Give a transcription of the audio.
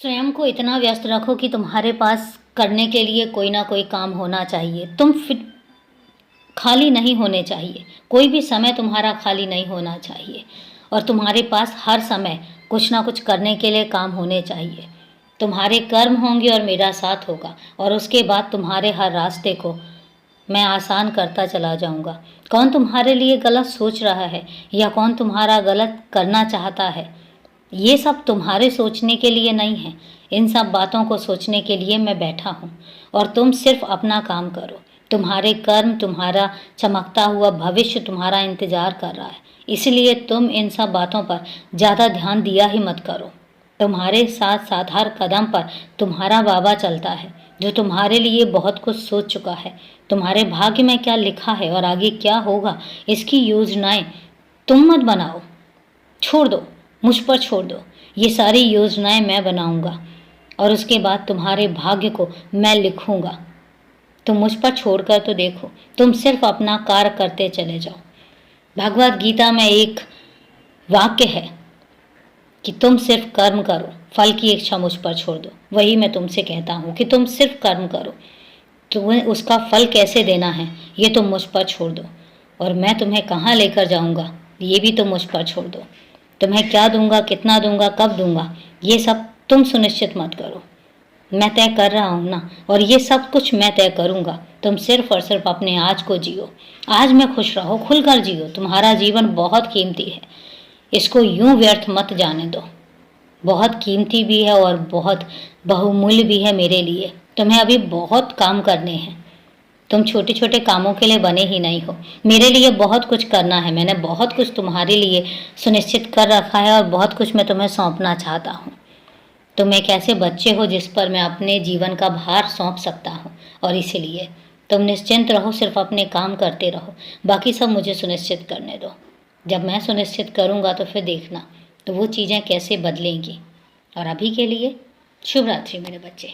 स्वयं को इतना व्यस्त रखो कि तुम्हारे पास करने के लिए कोई ना कोई काम होना चाहिए। तुम फिर खाली नहीं होने चाहिए। कोई भी समय तुम्हारा खाली नहीं होना चाहिए और तुम्हारे पास हर समय कुछ ना कुछ करने के लिए काम होने चाहिए। तुम्हारे कर्म होंगे और मेरा साथ होगा और उसके बाद तुम्हारे हर रास्ते को मैं आसान करता चला जाऊंगा। कौन तुम्हारे लिए गलत सोच रहा है या कौन तुम्हारा गलत करना चाहता है, ये सब तुम्हारे सोचने के लिए नहीं है। इन सब बातों को सोचने के लिए मैं बैठा हूँ और तुम सिर्फ अपना काम करो। तुम्हारे कर्म, तुम्हारा चमकता हुआ भविष्य तुम्हारा इंतजार कर रहा है। इसलिए तुम इन सब बातों पर ज़्यादा ध्यान दिया ही मत करो। तुम्हारे साथ साथ हर कदम पर तुम्हारा बाबा चलता है, जो तुम्हारे लिए बहुत कुछ सोच चुका है। तुम्हारे भाग्य में क्या लिखा है और आगे क्या होगा, इसकी योजनाएं तुम मत बनाओ। छोड़ दो, मुझ पर छोड़ दो। ये सारी योजनाएं मैं बनाऊंगा और उसके बाद तुम्हारे भाग्य को मैं लिखूंगा। तुम मुझ पर छोड़कर तो देखो। तुम सिर्फ अपना कार्य करते चले जाओ। भगवत गीता में एक वाक्य है कि तुम सिर्फ कर्म करो, फल की इच्छा मुझ पर छोड़ दो। वही मैं तुमसे कहता हूँ कि तुम सिर्फ कर्म करो। तुम्हें उसका फल कैसे देना है ये तुम मुझ पर छोड़ दो और मैं तुम्हें कहाँ लेकर जाऊँगा ये भी तुम मुझ पर छोड़ दो। तुम्हें क्या दूंगा, कितना दूंगा, कब दूंगा, ये सब तुम सुनिश्चित मत करो। मैं तय कर रहा हूँ ना, और ये सब कुछ मैं तय करूँगा। तुम सिर्फ और सिर्फ अपने आज को जियो। आज में खुश रहो, खुलकर जियो। तुम्हारा जीवन बहुत कीमती है, इसको यूं व्यर्थ मत जाने दो। बहुत कीमती भी है और बहुत बहुमूल्य भी है मेरे लिए। तुम्हें अभी बहुत काम करने हैं। तुम छोटे छोटे कामों के लिए बने ही नहीं हो। मेरे लिए बहुत कुछ करना है। मैंने बहुत कुछ तुम्हारे लिए सुनिश्चित कर रखा है और बहुत कुछ मैं तुम्हें सौंपना चाहता हूँ। तुम एक ऐसे बच्चे हो जिस पर मैं अपने जीवन का भार सौंप सकता हूँ और इसीलिए तुम निश्चिंत रहो, सिर्फ अपने काम करते रहो। बाकी सब मुझे सुनिश्चित करने दो। जब मैं सुनिश्चित करूँगा तो फिर देखना तो वो चीज़ें कैसे बदलेंगी। और अभी के लिए शुभ रात्रि मेरे बच्चे।